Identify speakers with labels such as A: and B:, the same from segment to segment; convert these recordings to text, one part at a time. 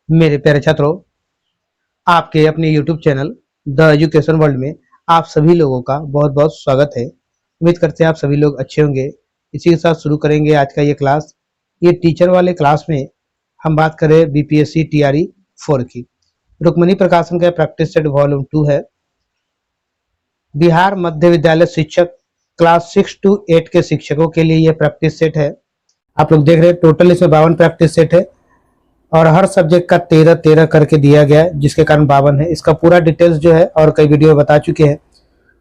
A: मेरे प्यारे छात्रों, आपके अपने YouTube channel the education world में आप सभी लोगों का बहुत बहुत स्वागत है। उम्मीद करते हैं आप सभी लोग अच्छे होंगे। इसी के साथ शुरू करेंगे आज का ये क्लास। ये टीचर वाले क्लास में हम बात करें बीपीएससी टीआरई 4 की। रुक्मणी प्रकाशन का प्रैक्टिस सेट वॉल्यूम 2 है। बिहार मध्य विद्यालय शिक्षक क्लास 6 to 8 के शिक्षकों के लिए यह प्रैक्टिस सेट है। आप लोग देख रहे हैं टोटल इसमें 52 प्रैक्टिस सेट है और हर सब्जेक्ट का 13-13 करके दिया गया है, जिसके कारण 52 है। इसका पूरा डिटेल्स जो है और कई वीडियो में बता चुके हैं।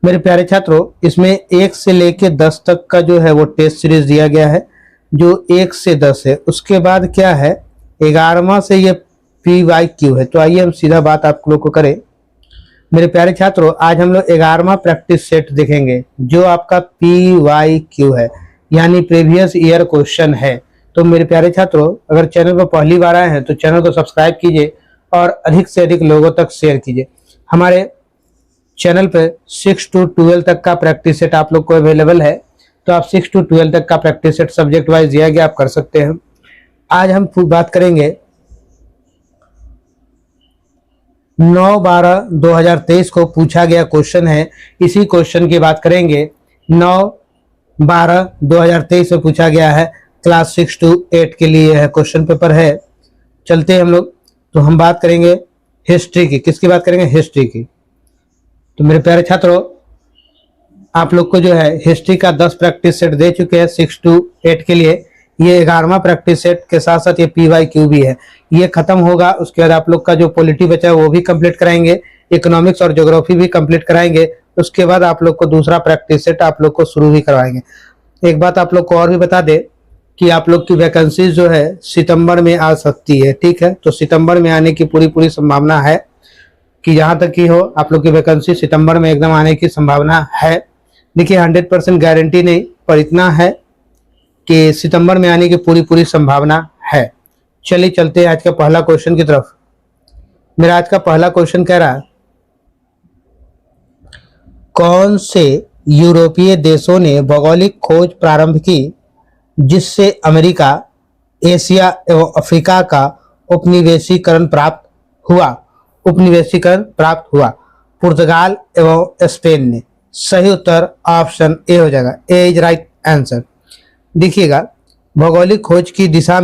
A: मेरे प्यारे छात्रों, इसमें 1 से लेके 10 तक का जो है वो टेस्ट सीरीज दिया गया है, जो 1 से 10 है। उसके बाद क्या है, 11वां से ये PYQ है। तो आइए हम सीधा बात आप लोग को करें। मेरे प्यारे छात्रों, आज हम लोग 11वां प्रैक्टिस सेट देखेंगे, जो आपका PYQ है, यानी प्रीवियस ईयर क्वेश्चन है। तो मेरे प्यारे छात्रों, अगर चैनल पर पहली बार आए हैं तो चैनल को सब्सक्राइब कीजिए और अधिक से अधिक लोगों तक शेयर कीजिए। हमारे चैनल पे 6 to 12 तक का प्रैक्टिस सेट आप लोग को अवेलेबल है। तो आप 6 to 12 तक का प्रैक्टिस सेट सब्जेक्ट वाइज दिया गया, आप कर सकते हैं। आज हम बात करेंगे 9/12/2023 को पूछा गया क्वेश्चन है। इसी क्वेश्चन की बात करेंगे। 9/12/2023 में पूछा गया है, क्लास 6 to 8 के लिए है क्वेश्चन पेपर है। चलते हैं हम लोग। तो हम बात करेंगे हिस्ट्री की। किसकी बात करेंगे? हिस्ट्री की। तो मेरे प्यारे छात्रों, आप लोग को जो है हिस्ट्री का 10 प्रैक्टिस सेट दे चुके हैं 6 to 8 के लिए। ये 11वां प्रैक्टिस सेट के साथ साथ ये PYQ भी है। ये खत्म होगा, उसके बाद आप लोग का जो पॉलिटी बचा है वो भी कंप्लीट कराएंगे, इकोनॉमिक्स और ज्योग्राफी भी कंप्लीट कराएंगे। उसके बाद आप लोग को दूसरा प्रैक्टिस सेट आप लोग को शुरू भी करवाएंगे। एक बात आप लोग को और भी बता दे कि आप लोग की वैकेंसी जो है सितंबर में आ सकती है। ठीक है, तो सितंबर में आने की पूरी संभावना है कि जहां तक की हो, आप लोग की वैकेंसी सितंबर में एकदम आने की संभावना है। देखिए 100% गारंटी नहीं, पर इतना है कि सितंबर में आने की पूरी संभावना है। चलिए चलते हैं आज का पहला क्वेश्चन की तरफ। मेरा आज का पहला क्वेश्चन कह रहा है, कौन से यूरोपीय देशों ने भौगोलिक खोज प्रारंभ की जिससे अमेरिका, एशिया एवं अफ्रीका का उपनिवेशीकरण प्राप्त हुआ? उपनिवेशीकरण प्राप्त हुआ पुर्तगाल एवं स्पेन ने। सही उत्तर ऑप्शन ए हो जाएगा। A is right answer. देखिएगा, भौगोलिक खोज की दिशा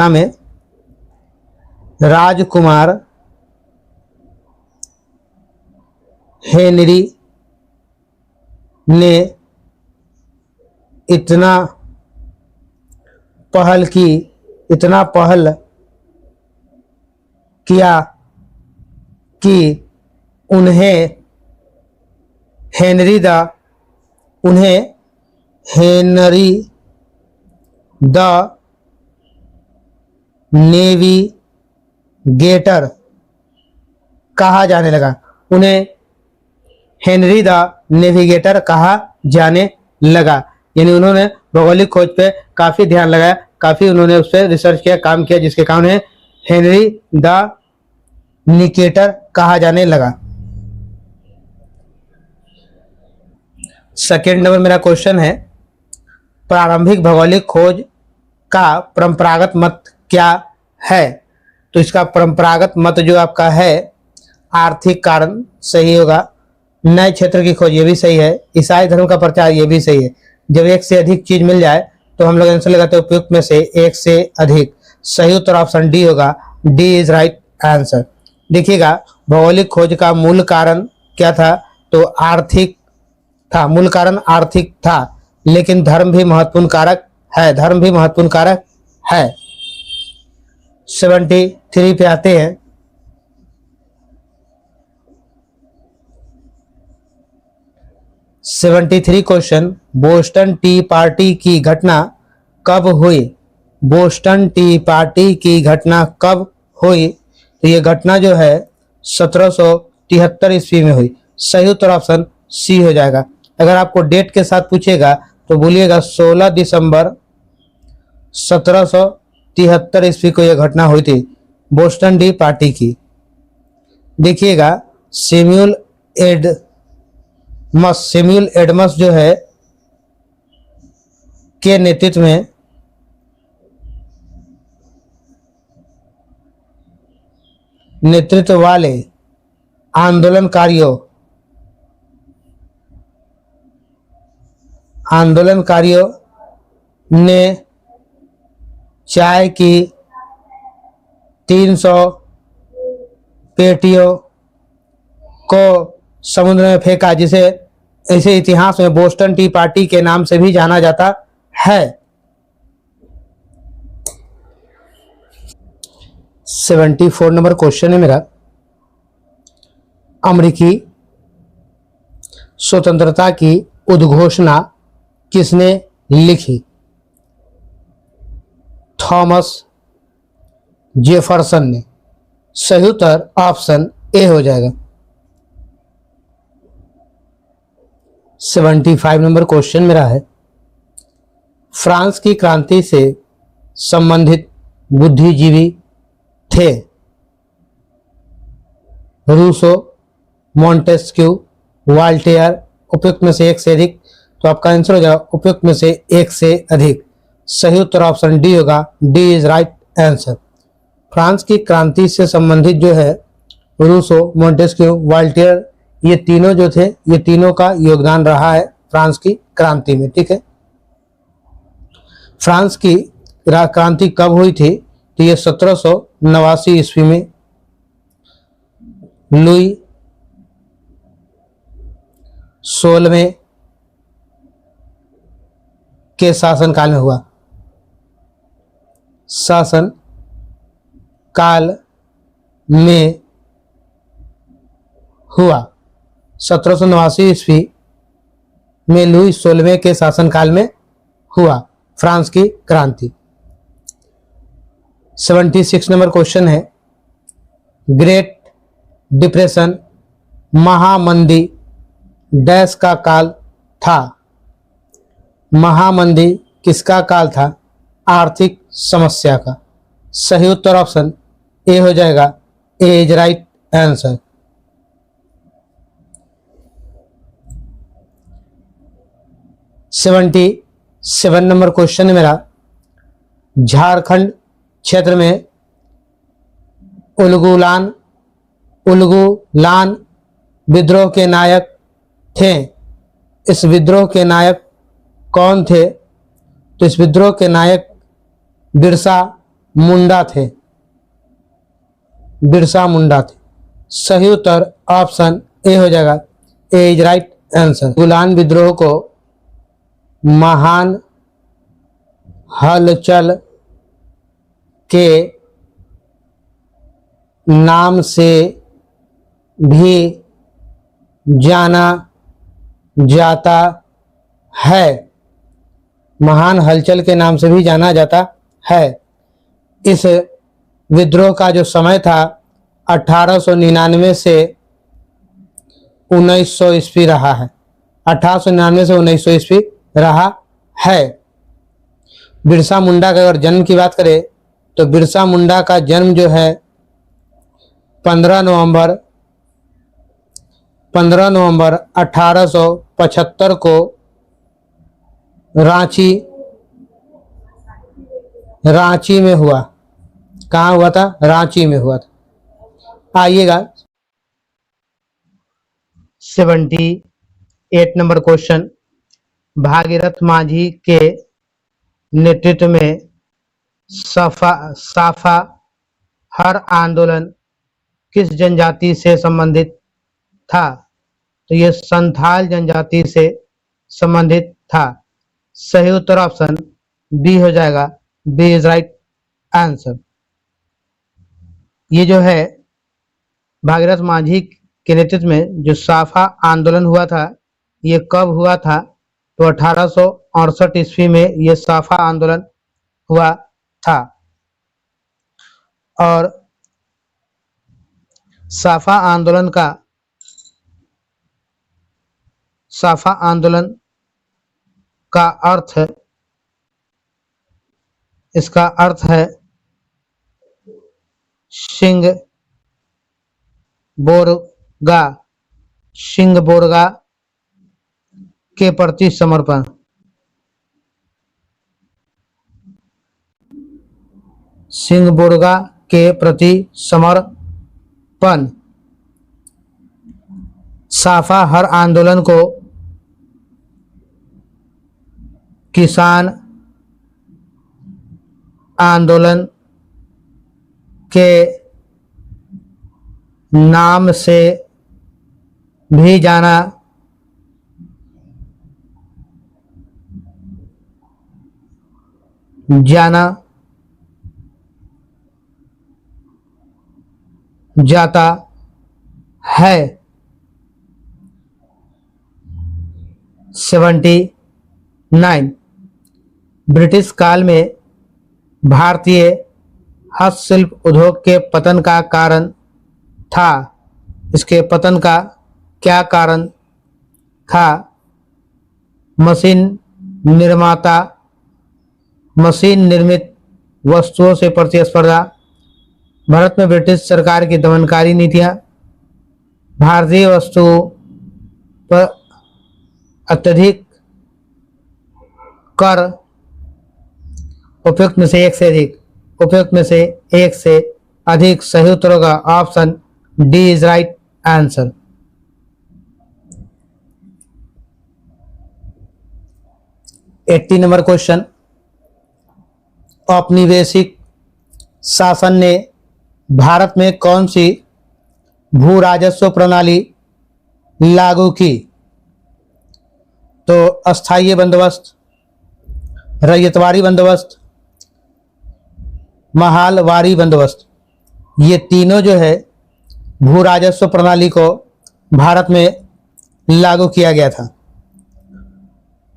A: में राजकुमार हेनरी ने इतना पहल किया कि उन्हें हेनरी द नेविगेटर कहा जाने लगा। उन्हें हेनरी द नेविगेटर कहा जाने लगा। यानी उन्होंने भौगोलिक खोज पे काफी ध्यान लगाया, काफी उन्होंने उस पर रिसर्च किया, काम किया, जिसके कारण उन्हें हेनरी द नेविगेटर कहा जाने लगा। सेकेंड नंबर मेरा क्वेश्चन है, प्रारंभिक भौगोलिक खोज का परंपरागत मत क्या है? तो इसका परंपरागत मत जो आपका है, आर्थिक कारण सही होगा, नए क्षेत्र की खोज ये भी सही है, ईसाई धर्म का प्रचार ये भी सही है। जब एक से अधिक चीज मिल जाए तो हम लोग आंसर लगाते हैं उपयुक्त में से एक से अधिक। सही उत्तर ऑप्शन डी होगा। D is right answer. देखिएगा, भौगोलिक खोज का मूल कारण क्या था? तो आर्थिक था। मूल कारण आर्थिक था, लेकिन धर्म भी महत्वपूर्ण कारक है। 73 पे आते हैं। 73 क्वेश्चन, बोस्टन टी पार्टी की घटना कब हुई? बोस्टन टी पार्टी की घटना कब हुई? तो ये घटना जो है 1773 ईस्वी में हुई। सही उत्तर ऑप्शन सी हो जाएगा। अगर आपको डेट के साथ पूछेगा तो बोलिएगा 16 दिसंबर 1773 ईस्वी को यह घटना हुई थी, बोस्टन टी पार्टी की। देखिएगा, सैमुअल एडमस जो है के नेतृत्व में नेतृत्व वाले आंदोलनकारियों ने चाय की 300 पेटियों को समुद्र में फेंका, जिसे इसे इतिहास में बोस्टन टी पार्टी के नाम से भी जाना जाता है। 74 नंबर क्वेश्चन है मेरा, अमेरिकी स्वतंत्रता की उद्घोषणा किसने लिखी? थॉमस जेफरसन ने। सही उत्तर ऑप्शन ए हो जाएगा। 75 नंबर क्वेश्चन मेरा है, फ्रांस की क्रांति से संबंधित बुद्धिजीवी थे? रूसो, मॉन्टेस्क्यू, वाल्टेयर, उपयुक्त में से एक से अधिक? तो आपका आंसर हो जाएगा उपयुक्त में से एक से अधिक। सही उत्तर ऑप्शन डी होगा, D is right answer. France की क्रांति से संबंधित जो है रूसो, मॉन्टेस्क्यू, वाल्टेयर, ये तीनों जो थे, ये तीनों का योगदान रहा है फ्रांस की क्रांति में। ठीक है, फ्रांस की क्रांति कब हुई थी? तो ये 1789 ईस्वी में लुई 16वें के शासनकाल में हुआ। शासन काल में हुआ 1789 ईस्वी में लुई 16वें के शासनकाल में हुआ फ्रांस की क्रांति। 76 नंबर क्वेश्चन है, ग्रेट डिप्रेशन महामंदी डैश का काल था? महामंदी किसका काल था? आर्थिक समस्या का। सही उत्तर ऑप्शन ए हो जाएगा, A is right answer. Seventy 7 number question है मेरा, झारखंड क्षेत्र में उलगुलान विद्रोह के नायक थे। इस विद्रोह के नायक कौन थे? तो इस विद्रोह के नायक बिरसा मुंडा थे। बिरसा मुंडा थे। सही उत्तर ऑप्शन ए हो जाएगा, ए इज राइट आंसर। गुलान विद्रोह को महान हलचल के नाम से भी जाना जाता है। महान हलचल के नाम से भी जाना जाता है। इस विद्रोह का जो समय था 1899 से 1900 ईस्वी रहा है। 1899 से 1900 ईस्वी रहा है। बिरसा मुंडा का अगर जन्म की बात करें तो बिरसा मुंडा का जन्म जो है 15 नवंबर 1875 को रांची में हुआ। कहाँ हुआ था? रांची में हुआ था। आइएगा 78 नंबर क्वेश्चन, भागीरथ मांझी के नेतृत्व में साफा हर आंदोलन किस जनजाति से संबंधित था? तो ये संथाल जनजाति से संबंधित था। सही उत्तर ऑप्शन बी हो जाएगा, बी इज राइट आंसर। ये जो है भागीरथ मांझी के नेतृत्व में जो साफा आंदोलन हुआ था, ये कब हुआ था? तो 1868 ईस्वी में ये साफा आंदोलन हुआ था। और साफा आंदोलन का अर्थ है, इसका अर्थ है सिंह बोरगा के प्रति समर्पण। सिंह बोरगा के प्रति समर्पण पन। साफा हर आंदोलन को किसान आंदोलन के नाम से भी जाना जाता है। 79 ब्रिटिश काल में भारतीय हस्तशिल्प उद्योग के पतन का कारण था। इसके पतन का क्या कारण था? मशीन निर्मित वस्तुओं से प्रतिस्पर्धा, भारत में ब्रिटिश सरकार की दमनकारी नीतियां, भारतीय वस्तुओं पर अत्यधिक कर, उपयुक्त में से एक से अधिक सही उत्तरों का option D is right answer. Eighty number question, औपनिवेशिक शासन ने भारत में कौन सी भू राजस्व प्रणाली लागू की? तो अस्थायी बंदोबस्त, रैयतवाड़ी बंदोबस्त, महालवाड़ी बंदोबस्त। ये तीनों जो है भू राजस्व प्रणाली को भारत में लागू किया गया था।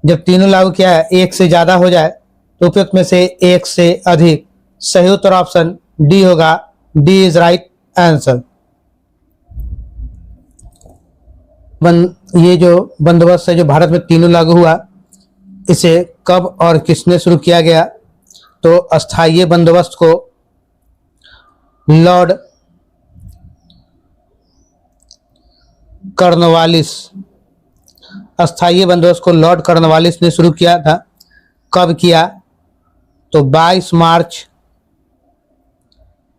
A: जब तीनों लागू किया है, एक से ज्यादा हो जाए तो उपयुक्त में से एक से अधिक, सही उत्तर ऑप्शन डी होगा। D is right answer. ये जो बंदोबस्त है जो भारत में तीनों लागू हुआ, इसे कब और किसने शुरू किया गया? तो अस्थायी बंदोबस्त को लॉर्ड कॉर्नवालिस ने शुरू किया था। कब किया? तो 22 मार्च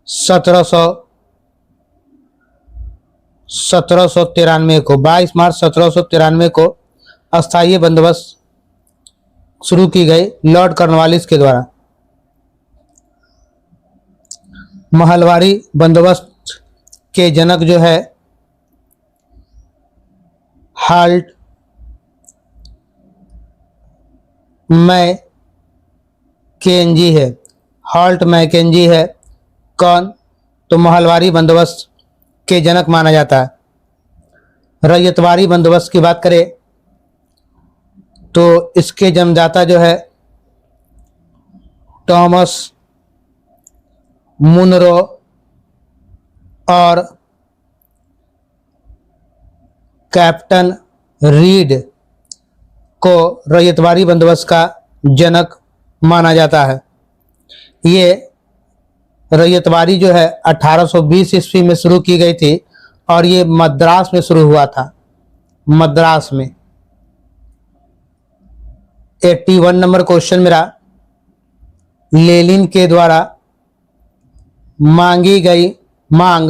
A: 1793 को अस्थायी बंदोबस्त शुरू की गई लॉर्ड कॉर्नवालिस के द्वारा। महलवाड़ी बंदोबस्त के जनक जो है हाल्ट मैकेंजी है। कौन? तो महलवाड़ी बंदोबस्त के जनक माना जाता है। रैयतवाड़ी बंदोबस्त की बात करें तो इसके जन्मदाता जो है टॉमस मुनरो और कैप्टन रीड को रैयतवाड़ी बंदोबस्त का जनक माना जाता है। ये रैयतवाड़ी जो है 1820 ईस्वी में शुरू की गई थी और ये मद्रास में शुरू हुआ था। मद्रास में। 81 नंबर क्वेश्चन मेरा, लेनिन के द्वारा मांगी गई मांग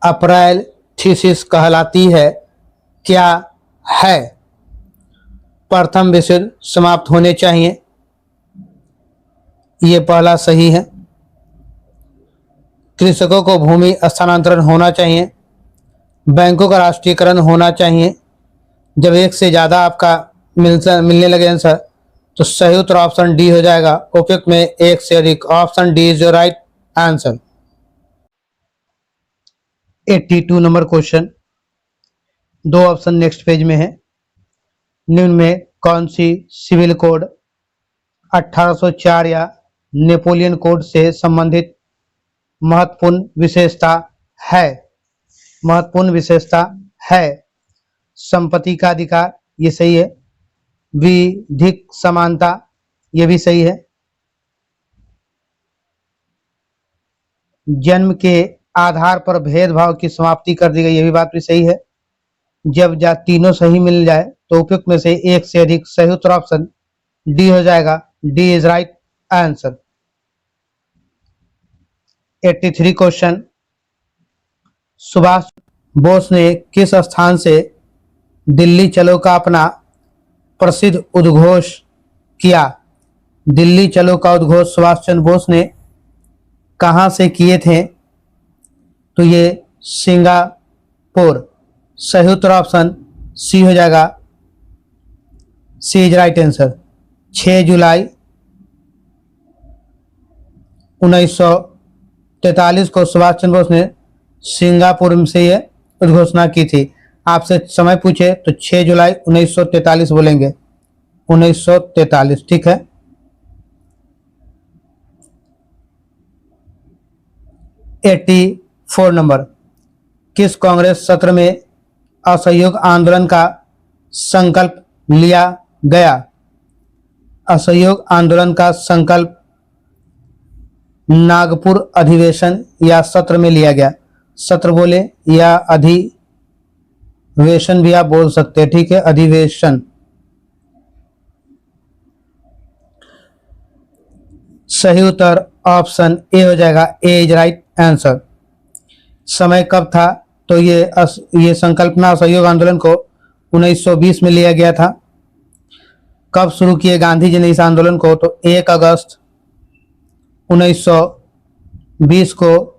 A: अप्रैल थीसिस कहलाती है। क्या है? प्रथम विश्व युद्ध समाप्त होने चाहिए, ये पहला सही है। कृषकों को भूमि स्थानांतरण होना चाहिए, बैंकों का राष्ट्रीयकरण होना चाहिए। जब एक से ज्यादा आपका मिलने लगे आंसर तो सही उत्तर ऑप्शन डी हो जाएगा। उपयुक्त में एक से अधिक, option D is your right answer. 82 number question, दो ऑप्शन नेक्स्ट पेज में है। निम्न में कौन सी सिविल कोड 1804 या नेपोलियन कोड से संबंधित महत्वपूर्ण विशेषता है? संपत्ति का अधिकार, ये सही है। विधिक समानता, ये भी सही है। जन्म के आधार पर भेदभाव की समाप्ति कर दी गई, ये भी बात भी सही है। जब तीनों सही मिल जाए तो उपयुक्त में से एक से अधिक, सही उत्तर ऑप्शन डी हो जाएगा। D is right answer. 83 question, Subhash Bose ने किस स्थान से दिल्ली चलो का अपना प्रसिद्ध उद्घोष किया? दिल्ली चलो का उद्घोष सुभाष चंद्र बोस ने कहां से किए थे? तो ये सिंगापुर। सही उत्तर ऑप्शन सी हो जाएगा, सी इज राइट आंसर। 6 जुलाई 1943 को सुभाष चंद्र बोस ने सिंगापुर से यह उद्घोषणा की थी। आपसे समय पूछे तो 6 जुलाई 1943 बोलेंगे, 1943, ठीक है। एट्टी 4 नंबर, किस कांग्रेस सत्र में असहयोग आंदोलन का संकल्प लिया गया? असहयोग आंदोलन का संकल्प नागपुर अधिवेशन या सत्र में लिया गया। सत्र बोले या अधिवेशन भी आप बोल सकते हैं, ठीक है, अधिवेशन। सही उत्तर ऑप्शन ए हो जाएगा, ए इज राइट आंसर। समय कब था? तो ये संकल्पना असहयोग आंदोलन को 1920 में लिया गया था। कब शुरू किए गांधी जी ने इस आंदोलन को? तो 1 अगस्त 1920 को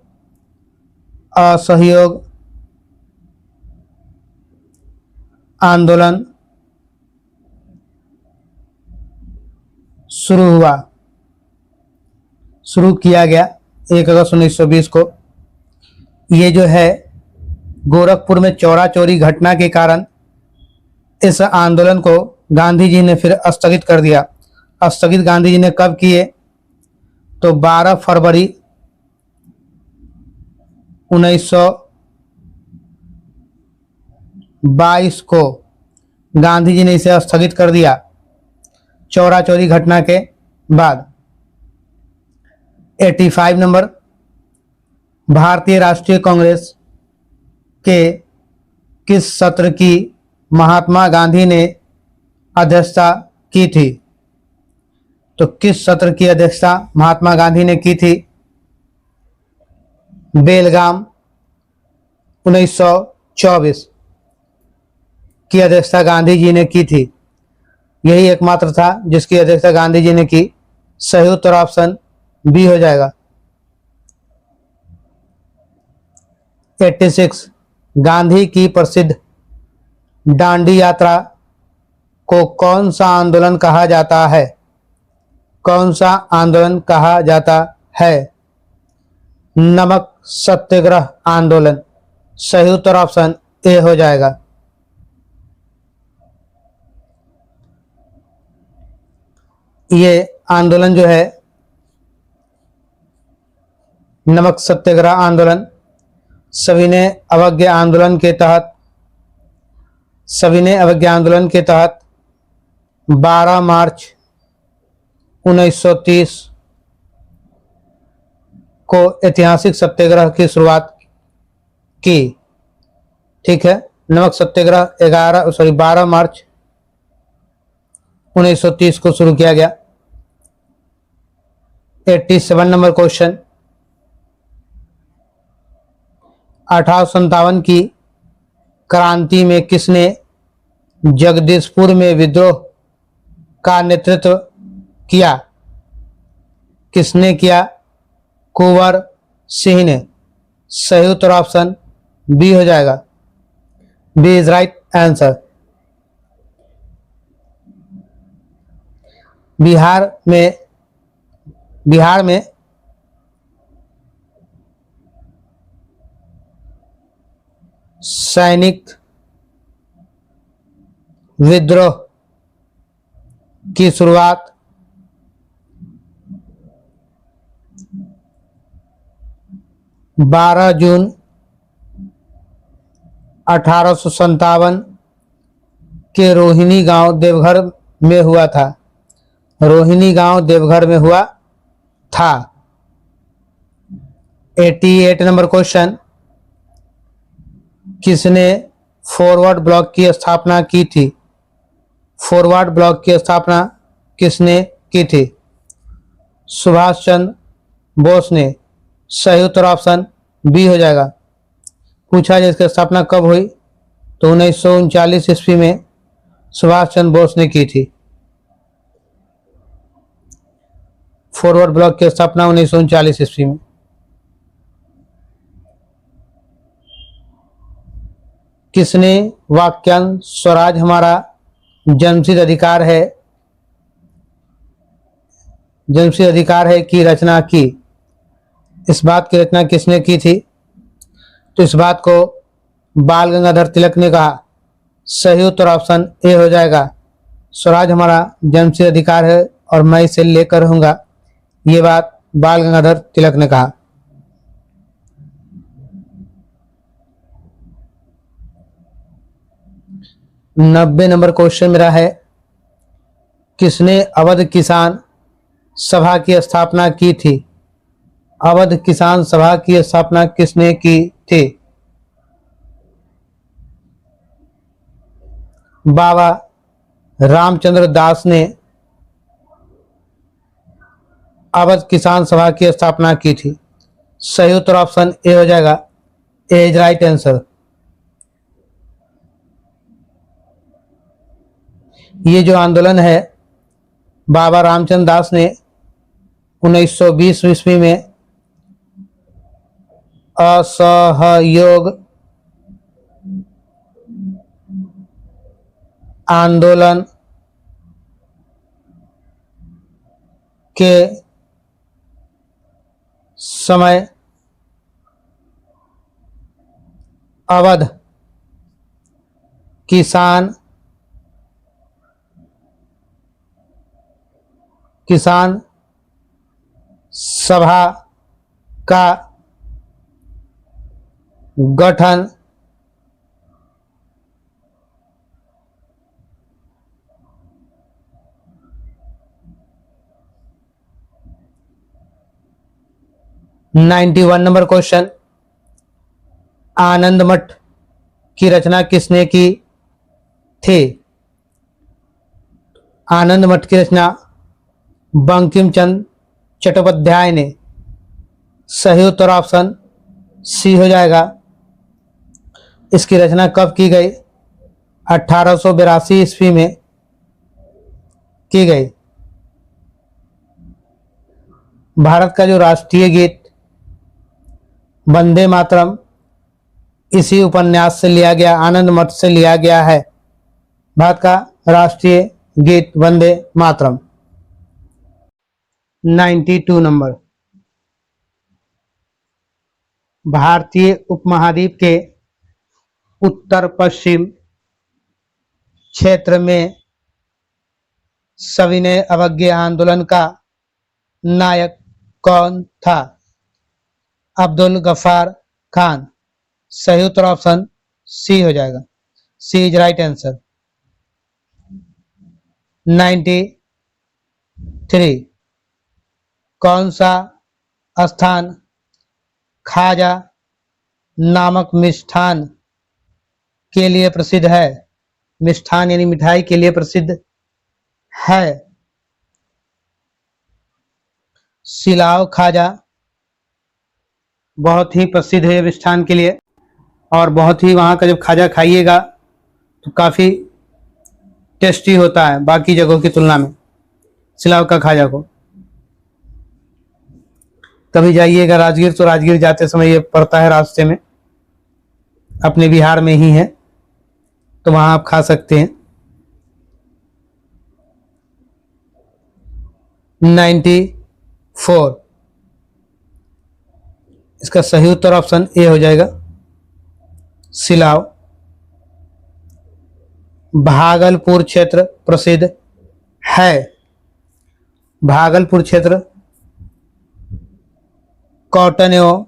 A: असहयोग आंदोलन शुरू किया गया 1 अगस्त 1920 को। ये जो है गोरखपुर में चौरा चोरी घटना के कारण इस आंदोलन को गांधी जी ने फिर स्थगित कर दिया। स्थगित गांधी जी ने कब किए? तो 12 फरवरी 1922 को गांधी जी ने इसे स्थगित कर दिया चौरा चोरी घटना के बाद। 85 नंबर, भारतीय राष्ट्रीय कांग्रेस के किस सत्र की महात्मा गांधी ने अध्यक्षता की थी? तो किस सत्र की अध्यक्षता महात्मा गांधी ने की थी? बेलगाम 1924 की अध्यक्षता गांधी जी ने की थी। यही एकमात्र था जिसकी अध्यक्षता गांधी जी ने की। सही उत्तर ऑप्शन बी हो जाएगा। 86, गांधी की प्रसिद्ध दांडी यात्रा को कौन सा आंदोलन कहा जाता है? कौन सा आंदोलन कहा जाता है? नमक सत्याग्रह आंदोलन। सही उत्तर ऑप्शन ए हो जाएगा। ये आंदोलन जो है नमक सत्याग्रह आंदोलन सविनय अवज्ञा आंदोलन के तहत 12 मार्च 1930 को ऐतिहासिक सत्याग्रह की शुरुआत की, ठीक है। नमक सत्याग्रह 12 मार्च 1930 को शुरू किया गया। 87 नंबर क्वेश्चन, 1857 की क्रांति में किसने जगदीशपुर में विद्रोह का नेतृत्व किया? किसने किया? कुंवर सिंह ने। सही उत्तर ऑप्शन बी हो जाएगा, B is right answer. Bihar में सैनिक विद्रोह की शुरुआत 12 जून 1857 के रोहिणी गांव देवघर में हुआ था। रोहिणी गांव देवघर में हुआ था। 88 नंबर क्वेश्चन, किसने फॉरवर्ड ब्लॉक की स्थापना की थी? फॉरवर्ड ब्लॉक की स्थापना किसने की थी? सुभाष चंद्र बोस ने। सही उत्तर ऑप्शन बी हो जाएगा। पूछा जाए इसकी स्थापना कब हुई, तो 1939 ईस्वी में सुभाष चंद्र बोस ने की थी। फॉरवर्ड ब्लॉक की स्थापना 1939 ईस्वी में। किसने वाक्यांश स्वराज हमारा जन्मसिद्ध अधिकार है, जन्मसिद्ध अधिकार है की रचना की? इस बात की रचना किसने की थी? तो इस बात को बाल गंगाधर तिलक ने कहा। सही उत्तर ऑप्शन ए हो जाएगा। स्वराज हमारा जन्मसिद्ध अधिकार है और मैं इसे लेकर रहूंगा, ये बात बाल गंगाधर तिलक ने कहा। नब्बे नंबर क्वेश्चन मेरा है, किसने अवध किसान सभा की स्थापना की थी? अवध किसान सभा की स्थापना किसने की थी? बाबा रामचंद्र दास ने अवध किसान सभा की स्थापना की थी। सही उत्तर ऑप्शन ए हो जाएगा। A is right answer. ये जो आंदोलन है बाबा रामचंद्र दास ने 1920 ईस्वी में असहयोग आंदोलन के समय अवध किसान सभा का गठन (91 नंबर क्वेश्चन), आनंद मठ की रचना किसने की थी? आनंद मठ की रचना बंकिम चंद्र चट्टोपाध्याय ने। सही उत्तर ऑप्शन सी हो जाएगा। इसकी रचना कब की गई? 1882 ईस्वी में की गई। भारत का जो राष्ट्रीय गीत वंदे मातरम इसी उपन्यास से लिया गया, आनंद मठ से लिया गया है। भारत का राष्ट्रीय गीत वंदे मातरम। 92 नंबर, भारतीय उपमहाद्वीप के उत्तर पश्चिम क्षेत्र में सविनय अवज्ञा आंदोलन का नायक कौन था? अब्दुल गफ्फार खान। सही उत्तर ऑप्शन सी हो जाएगा। सी इज राइट आंसर। 93, कौन सा स्थान खाजा नामक मिष्ठान के लिए प्रसिद्ध है? मिष्ठान यानी मिठाई के लिए प्रसिद्ध है। सिलाव खाजा बहुत ही प्रसिद्ध है मिष्ठान के लिए, और बहुत ही वहाँ का जब खाजा खाइएगा तो काफ़ी टेस्टी होता है बाकी जगहों की तुलना में, सिलाव का खाजा को। कभी जाइएगा राजगीर तो राजगीर जाते समय ये पड़ता है रास्ते में, अपने बिहार में ही है, तो वहाँ आप खा सकते हैं। 94, इसका सही उत्तर ऑप्शन ए हो जाएगा, सिलाव। भागलपुर क्षेत्र प्रसिद्ध है। भागलपुर क्षेत्र कॉटन एवं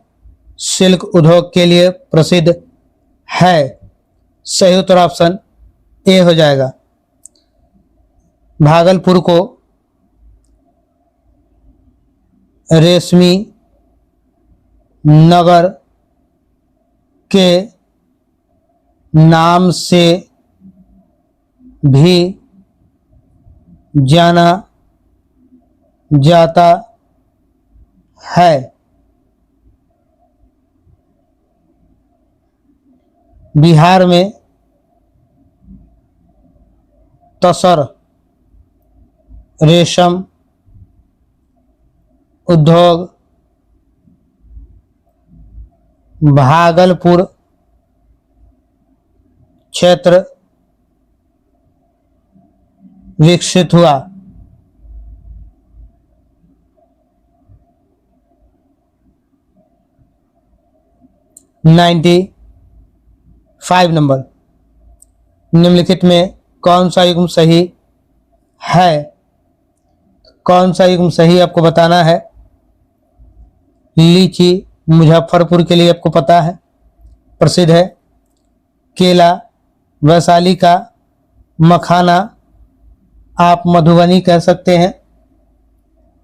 A: सिल्क उद्योग के लिए प्रसिद्ध है। सही उत्तर ऑप्शन ए हो जाएगा। भागलपुर को रेशमी नगर के नाम से भी जाना जाता है। बिहार में तसर रेशम उद्योग भागलपुर क्षेत्र विकसित हुआ। नाइन्टी 5 नंबर, निम्नलिखित में कौन सा युग्म सही है? कौन सा युग्म सही आपको बताना है। लीची मुजफ्फरपुर के लिए आपको पता है प्रसिद्ध है। केला वैशाली का, मखाना आप मधुबनी कह सकते हैं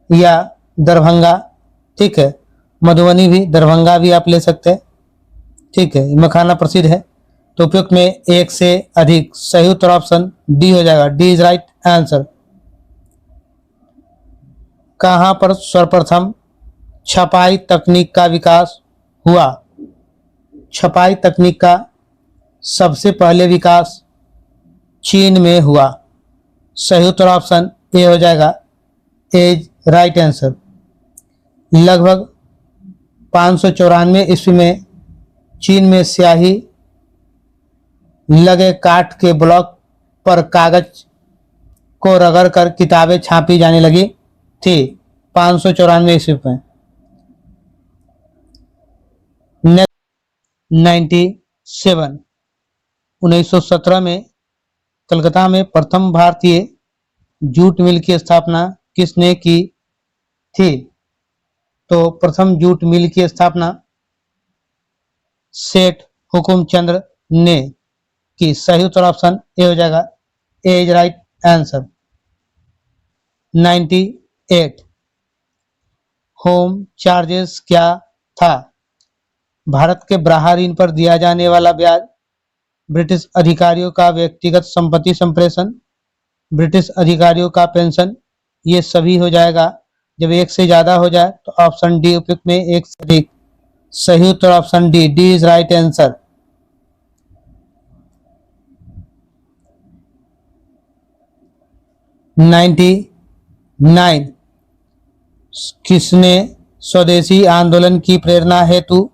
A: या दरभंगा, ठीक है, मधुबनी भी दरभंगा भी आप ले सकते हैं, ठीक है, मखाना प्रसिद्ध है। तो उपयुक्त में एक से अधिक, सही उत्तर ऑप्शन डी हो जाएगा, डी इज राइट आंसर। कहां पर सर्वप्रथम छपाई तकनीक का विकास हुआ? छपाई तकनीक का सबसे पहले विकास चीन में हुआ। सही उत्तर ऑप्शन ए हो जाएगा, एज राइट आंसर। लगभग 594 ईस्वी में चीन में स्याही लगे काठ के ब्लॉक पर कागज को रगड़कर किताबें छापी जाने लगी थी। 594 ईस्वी में। 97 1917 में कलकत्ता में प्रथम भारतीय जूट मिल की स्थापना किसने की थी? तो प्रथम जूट मिल की स्थापना सेठ हुकुमचंद्र ने की। सही उत्तर ऑप्शन ए हो जाएगा, A is right answer. 98 home charges क्या था? भारत के बाहर ऋण पर दिया जाने वाला ब्याज, ब्रिटिश अधिकारियों का व्यक्तिगत संपत्ति संप्रेषण, ब्रिटिश अधिकारियों का पेंशन, ये सभी हो जाएगा। जब एक से ज्यादा हो जाए तो ऑप्शन डी उपयुक्त में एक से अधिक। सही उत्तर option D, D is right answer. 99 किसने स्वदेशी आंदोलन की प्रेरणा हेतु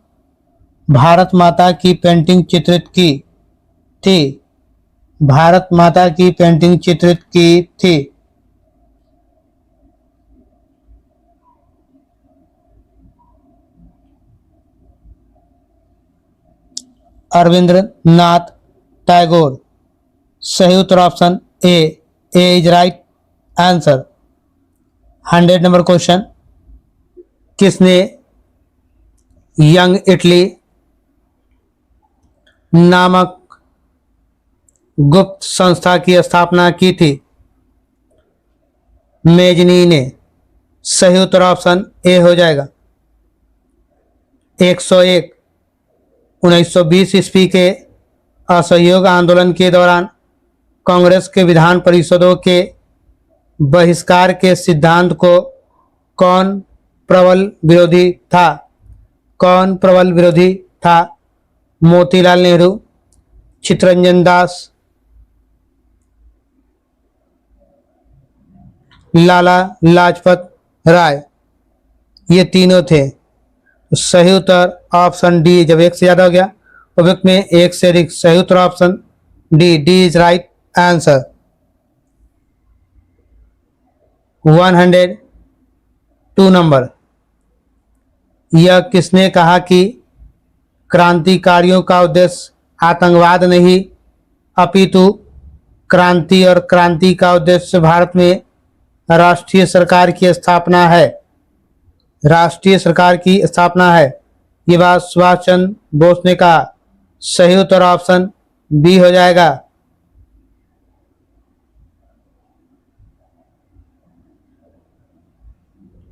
A: भारत माता की पेंटिंग चित्रित की थी? भारत माता की पेंटिंग चित्रित की थी। रविंद्रनाथ टैगोर। सही उत्तर option A, A is right answer. 100 number question, किसने यंग इटली नामक गुप्त संस्था की स्थापना की थी? मेजनी ने। सही उत्तर ऑप्शन ए हो जाएगा। 101 1920 ईस्वी के असहयोग आंदोलन के दौरान कांग्रेस के विधान परिषदों के बहिष्कार के सिद्धांत को कौन प्रबल विरोधी था? कौन प्रबल विरोधी था? मोतीलाल नेहरू, चित्तरंजन दास, लाला लाजपत राय, ये तीनों थे। तो सही उत्तर ऑप्शन डी। जब एक से ज्यादा हो गया उपयुक्त में एक से अधिक। सही उत्तर option D, D is right answer. 102 number, यह किसने कहा कि क्रांतिकारियों का उद्देश्य आतंकवाद नहीं अपितु क्रांति और क्रांति का उद्देश्य भारत में राष्ट्रीय सरकार की स्थापना है? राष्ट्रीय सरकार की स्थापना है, ये बात सुभाष चंद्र बोस ने कहा। सही उत्तर ऑप्शन बी हो जाएगा।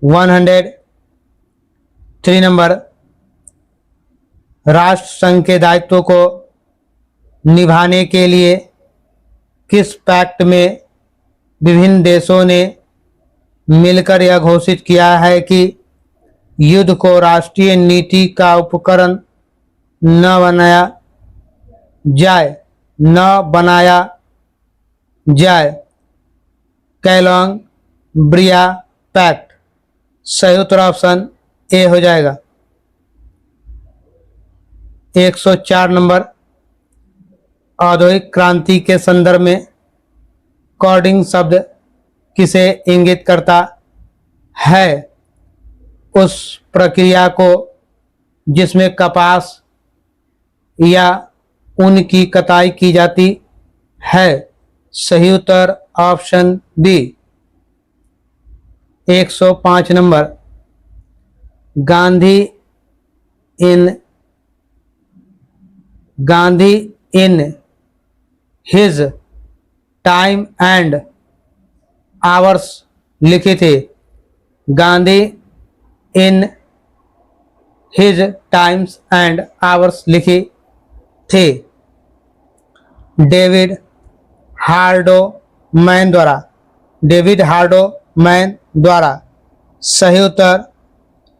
A: 103 नंबर, राष्ट्र संघ के दायित्वों को निभाने के लिए किस पैक्ट में विभिन्न देशों ने मिलकर यह घोषित किया है कि युद्ध को राष्ट्रीय नीति का उपकरण न बनाया जाए, न बनाया जाए, कैलोंग ब्रिया पैक्ट। सही उत्तर ऑप्शन ए हो जाएगा। 104 नंबर, औद्योगिक क्रांति के संदर्भ में कॉर्डिंग शब्द किसे इंगित करता है? उस प्रक्रिया को जिसमें कपास या ऊन की कताई की जाती है। सही उत्तर option B. 105 number, Gandhi in his time and hours लिखे थे। Gandhi in his times and hours लिखे थे। डेविड हार्डो मैन द्वारा, डेविड हार्डो मैन द्वारा। सही उत्तर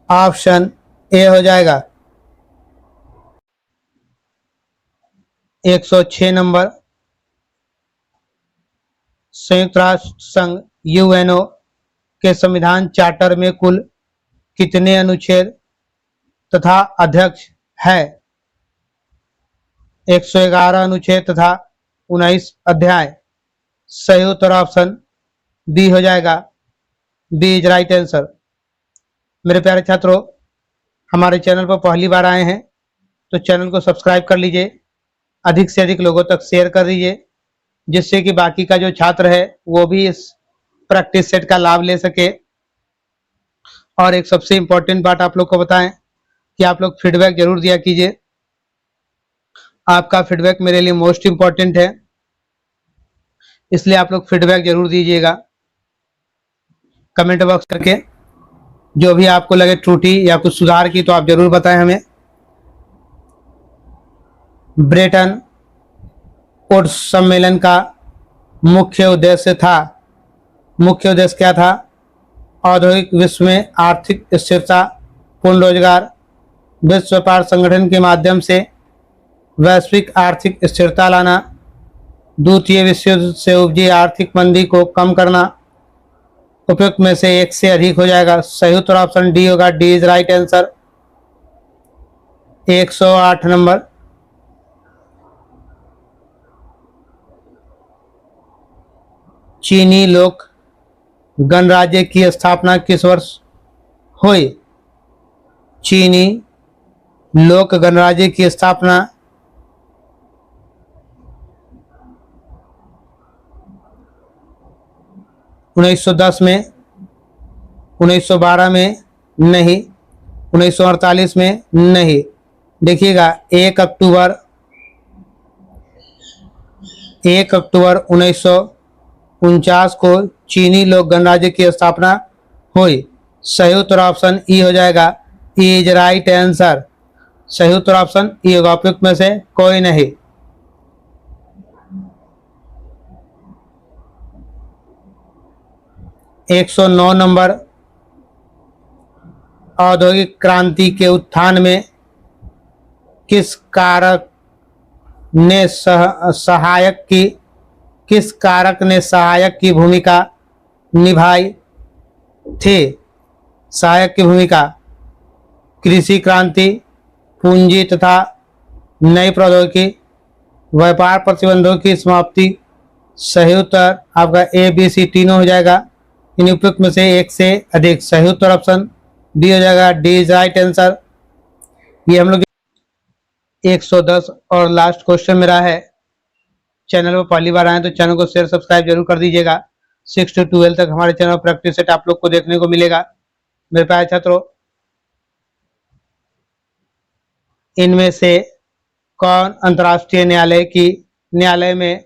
A: ऑप्शन ए हो जाएगा। 106 नंबर, संयुक्त राष्ट्र संघ यूएनओ के संविधान चार्टर में कुल कितने अनुच्छेद तथा अध्यक्ष है? 111 अनुच्छेद तथा 19 अध्याय। सही उत्तर ऑप्शन बी हो जाएगा। B is right answer. मेरे प्यारे छात्रों, हमारे चैनल पर पहली बार आए हैं तो चैनल को सब्सक्राइब कर लीजिए, अधिक से अधिक लोगों तक शेयर कर दीजिए, जिससे कि बाकी का जो छात्र है वो भी इस प्रैक्टिस सेट का लाभ ले सके। और एक सबसे इम्पोर्टेंट बात आप लोग को बताएं कि आप लोग फीडबैक जरूर दिया कीजिए। आपका फीडबैक मेरे लिए मोस्ट इम्पोर्टेंट है, इसलिए आप लोग फीडबैक जरूर दीजिएगा कमेंट बॉक्स करके। जो भी आपको लगे त्रुटि या कुछ सुधार की तो आप जरूर बताएं हमें। ब्रेटन वुड्स सम्मेलन का मुख्य उद्देश्य क्या था? औद्योगिक विश्व में आर्थिक स्थिरता, पूर्ण रोजगार, विश्व व्यापार संगठन के माध्यम से वैश्विक आर्थिक स्थिरता लाना, द्वितीय विश्व युद्ध से उपजी आर्थिक मंदी को कम करना। उपयुक्त में से एक से अधिक हो जाएगा। सही उत्तर ऑप्शन डी होगा। D is right answer. 108 number, चीनी लोक गणराज्य की स्थापना किस वर्ष हुई? चीनी लोक गणराज्य की स्थापना 1910 में, 1912 में नहीं, 1948 में नहीं। देखिएगा 1 अक्टूबर 1949 को चीनी लोक गणराज्य की स्थापना हुई। सही उत्तर ऑप्शन ई हो जाएगा। E is right answer. सही उत्तर ऑप्शन ई होगा। उपयुक्त में से कोई नहीं। 109 नंबर, औद्योगिक क्रांति के उत्थान में किस कारक ने सहायक की भूमिका निभाई थी? सहायक की भूमिका कृषि क्रांति, पूंजी तथा नई प्रौद्योगिकी, व्यापार प्रतिबंधों की समाप्ति। सही उत्तर आपका ए बी सी तीनों हो जाएगा। इन उपयुक्त में से एक से अधिक। सही उत्तर ऑप्शन डी हो जाएगा। D is right answer. ये हम लोग 110 और लास्ट क्वेश्चन मेरा है। चैनल पर पहली बार आए तो चैनल को शेयर सब्सक्राइब जरूर कर दीजिएगा। 6 से 12 तक हमारे चैनल प्रैक्टिस सेट आप लोग को देखने को मिलेगा। मेरे प्यारे छात्रों, इनमें से कौन अंतर्राष्ट्रीय न्यायालय में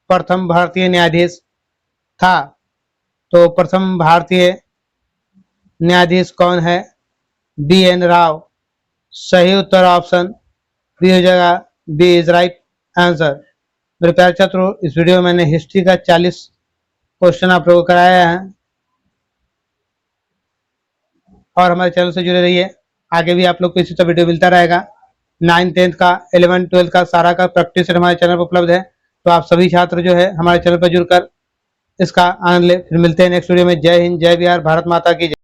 A: प्रथम भारतीय न्यायाधीश था? तो प्रथम भारतीय न्यायाधीश कौन है? B N Rao. सही उत्तर ऑप्शन बी हो जाएगा। B is right answer. मेरे प्यारे छात्रों, इस वीडियो में मैंने हिस्ट्री का 40 क्वेश्चन आप लोगों को कराया है। और हमारे चैनल से जुड़े रहिए, आगे भी आप लोग को इसी तरह वीडियो मिलता रहेगा। 9th 10th का 11th 12th का सारा का प्रैक्टिस सेट हमारे चैनल पर उपलब्ध है। तो आप सभी छात्र जो है हमारे चैनल पर जुड़कर इसका आनंद ले। फिर मिलते हैं नेक्स्ट वीडियो में। जय हिंद, जय बिहार, भारत माता की जय।